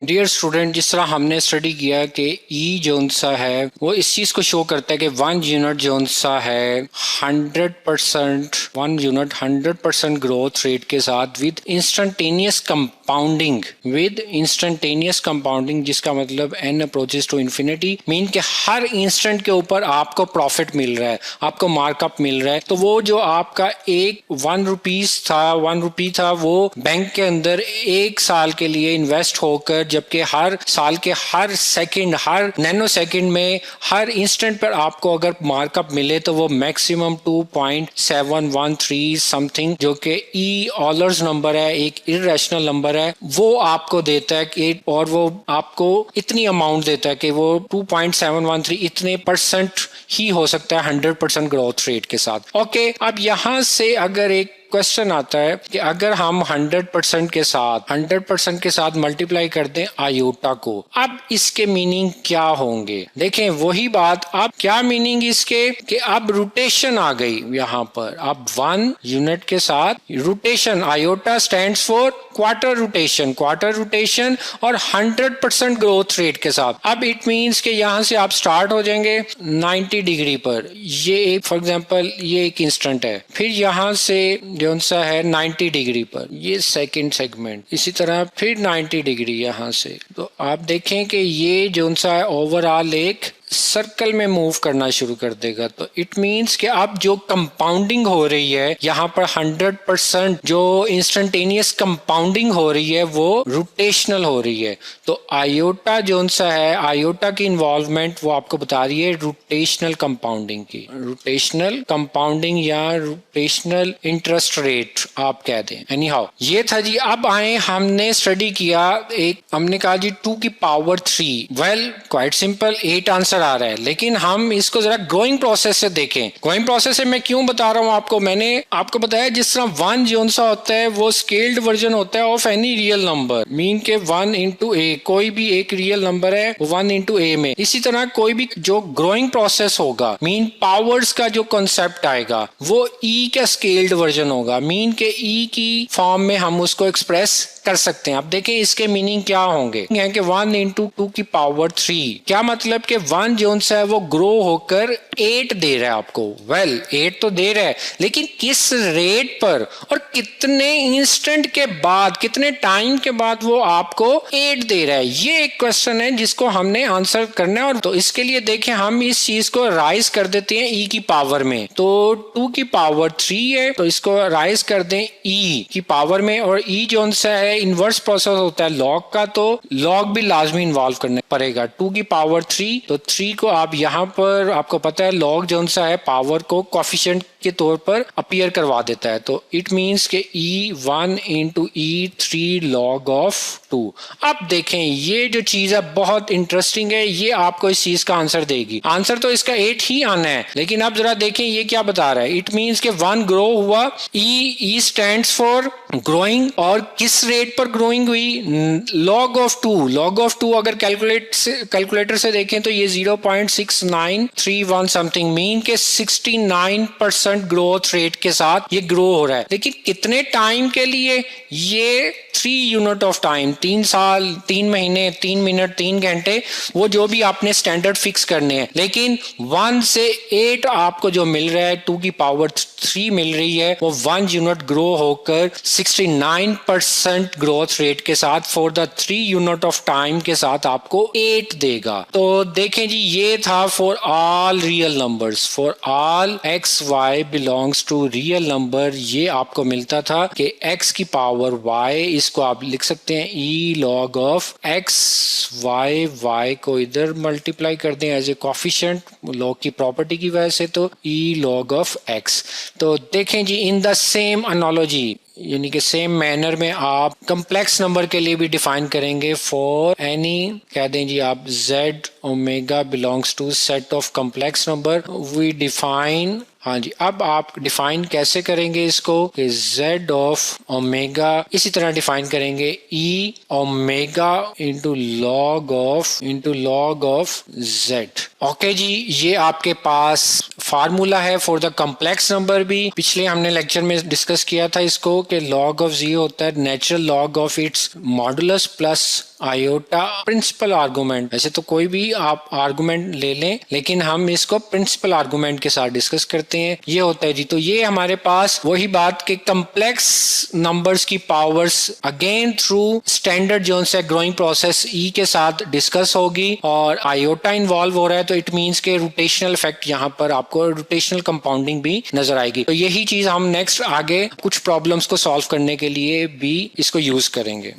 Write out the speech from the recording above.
Dear student, जिस तरह हमने स्टडी किया कि ई जोन सा है वो इस चीज को शो करता है कि 1 यूनिट जोन सा है 100% 1 यूनिट 100% ग्रोथ रेट के साथ विद इंस्टेंटेनियस कंपाउंडिंग, जिसका मतलब n approaches to infinity, mean के हर इंस्टेंट के ऊपर आपको प्रॉफिट मिल रहा है, आपको मार्कअप मिल रहा है। तो वो जो आपका एक 1 रुपी था वो बैंक के अंदर 1 साल के लिए इन्वेस्ट होकर, जबकि हर साल के हर सेकंड, हर नैनो सेकंड में, हर इंस्टेंट पर आपको अगर मार्कअप मिले तो वो मैक्सिमम 2.713 समथिंग, जो कि ई ऑलर्स नंबर है, एक इरेशनल नंबर है, वो आपको देता है कि, और वो आपको इतनी अमाउंट देता है कि वो 2.713 इतने परसेंट ही हो सकता है 100% ग्रोथ रेट के साथ। ओके, अब यहां से अगर एक क्वेश्चन आता है कि अगर हम 100% के साथ मल्टीप्लाई कर दें आयोटा को, अब इसके मीनिंग क्या होंगे? देखें वही बात, अब क्या मीनिंग इसके कि अब रोटेशन आ गई यहाँ पर। अब 1 यूनिट के साथ rotation, iota stands for quarter rotation और 100% ग्रोथ रेट के साथ। अब इट मीन्स कि यहाँ से आप स्टार्ट हो जाएंगे 90 डिग्री पर, ये एक फॉर एग्जांपल ये एक इंस्टेंट है, फिर यहाँ से जो सा है 90 डिग्री पर ये सेकंड सेगमेंट, इसी तरह फिर 90 डिग्री यहाँ से। तो आप देखें कि ये जो सा है ओवरऑल एक सर्कल में मूव करना शुरू कर देगा। तो इट मीन्स कि अब जो कंपाउंडिंग हो रही है यहाँ पर 100% जो इंस्टेंटेनियस कंपाउंडिंग हो रही है वो रोटेशनल हो रही है। तो आयोटा जो सा है, आयोटा की इन्वॉल्वमेंट वो आपको बता रही है रोटेशनल कंपाउंडिंग की, रोटेशनल कंपाउंडिंग या रोटेशनल इंटरेस्ट रेट आप कह दें। एनी हाउ ये था जी। अब आए, हमने स्टडी किया, एक हमने कहा जी 2 की power 3, well quite simple 8 answer आ रहा है, लेकिन हम इसको जरा ग्रोइंग प्रोसेस से देखें। ग्रोइंग प्रोसेस से मैं क्यों बता रहा हूं आपको, मैंने आपको बताया जिस तरह 1 जोन सा होता है वो स्केल्ड वर्जन होता है of any real number, mean के 1 इंटू ए, कोई भी एक रियल नंबर है 1 इंटू ए में। इसी तरह कोई भी जो ग्रोइंग प्रोसेस होगा, मीन पावर्स का जो कॉन्सेप्ट आएगा वो ई का स्केल्ड वर्जन होगा, मीन के ई की फॉर्म में हम उसको एक्सप्रेस कर सकते हैं। अब देखें इसके मीनिंग क्या होंगे कि 1 इंटू 2 की पावर 3, क्या मतलब कि 1 जोन सा है वो ग्रो होकर 8 दे रहा है आपको। वेल 8 तो दे रहा है, लेकिन किस रेट पर और कितने इंस्टेंट के बाद, कितने टाइम के बाद वो आपको 8 दे रहा है, ये एक क्वेश्चन है जिसको हमने आंसर करना है। और तो इसके लिए देखें हम इस चीज को राइज कर देते हैं ई की पावर में। तो 2 की पावर 3 है तो इसको राइज कर दें ई की पावर में, और ई जोन सा है इनवर्स प्रोसेस होता है लॉग का, तो लॉग भी लाजमी इन्वॉल्व करना पड़ेगा। 2 की पावर 3, तो 3 को आप यहाँ पर, आपको पता है लॉग जो सा है पावर को कोफिशिएंट के तौर पर अपीयर करवा देता है। तो इट मींस के ई 1 इंटू ई 3 लॉग ऑफ 2। अब देखें ये जो चीज है बहुत इंटरेस्टिंग है, ये आपको इस चीज का आंसर देगी। आंसर तो इसका 8 ही आना है, लेकिन अब जरा देखें ये क्या बता रहा है। इट मींस के 1 ग्रो हुआ, ई स्टैंड्स फॉर ग्रोइंग, और किस रेट पर ग्रोइंग हुई, लॉग ऑफ 2। लॉग ऑफ 2 अगर कैलकुलेटर से देखें तो ये 0.6931 समथिंग, मीन के 69% ग्रोथ रेट के साथ ये ग्रो हो रहा है। लेकिन कितने टाइम के लिए, ये 3 यूनिट ऑफ टाइम, 3 साल, 3 महीने, 3 मिनट, 3 घंटे, वो जो भी आपने स्टैंडर्ड फिक्स करने हैं। लेकिन 1 से 8 आपको जो मिल रहा है, 2 की पावर 3 मिल रही है, वो 1 यूनिट ग्रो होकर 69% ग्रोथ रेट के साथ for the 3 unit of time के साथ आपको 8 देगा। तो देखें जी ये था for all real numbers, for all x y belongs to real number, ये आपको मिलता था कि x की पावर y, इसको आप लिख सकते हैं e log of x y को इधर मल्टीप्लाई कर दें एज ए कोफिशिएंट लॉग की प्रॉपर्टी की वजह से, तो e log ऑफ x। तो देखें जी इन द सेम एनालॉजी, यानी कि सेम मैनर में आप कम्प्लेक्स नंबर के लिए भी डिफाइन करेंगे फॉर एनी, कह दें जी आप z omega belongs to set of complex number, we define. हाँ जी, अब आप डिफाइन कैसे करेंगे इसको कि z ऑफ ओमेगा, इसी तरह डिफाइन करेंगे e omega into log of z। Okay जी, ये आपके पास फार्मूला है फॉर द कॉम्प्लेक्स नंबर भी पिछले हमने लेक्चर में डिस्कस किया था इसको कि log ऑफ z होता है natural log of its modulus plus iota principal argument. वैसे तो कोई भी आप आर्गुमेंट ले लें, लेकिन हम इसको प्रिंसिपल आर्गुमेंट के साथ डिस्कस करते हैं। ये होता है जी, तो ये हमारे पास वही बात कि कम्प्लेक्स नंबर्स की पावर्स अगेन थ्रू स्टैंडर्ड जो से ग्रोइंग प्रोसेस ई के साथ डिस्कस होगी, और आयोटा इन्वॉल्व हो रहा है तो इट मीन्स के रोटेशनल इफेक्ट यहाँ पर आपको रोटेशनल कंपाउंडिंग भी नजर आएगी। तो यही चीज हम नेक्स्ट आगे कुछ प्रॉब्लम्स को सॉल्व करने के लिए भी इसको यूज करेंगे।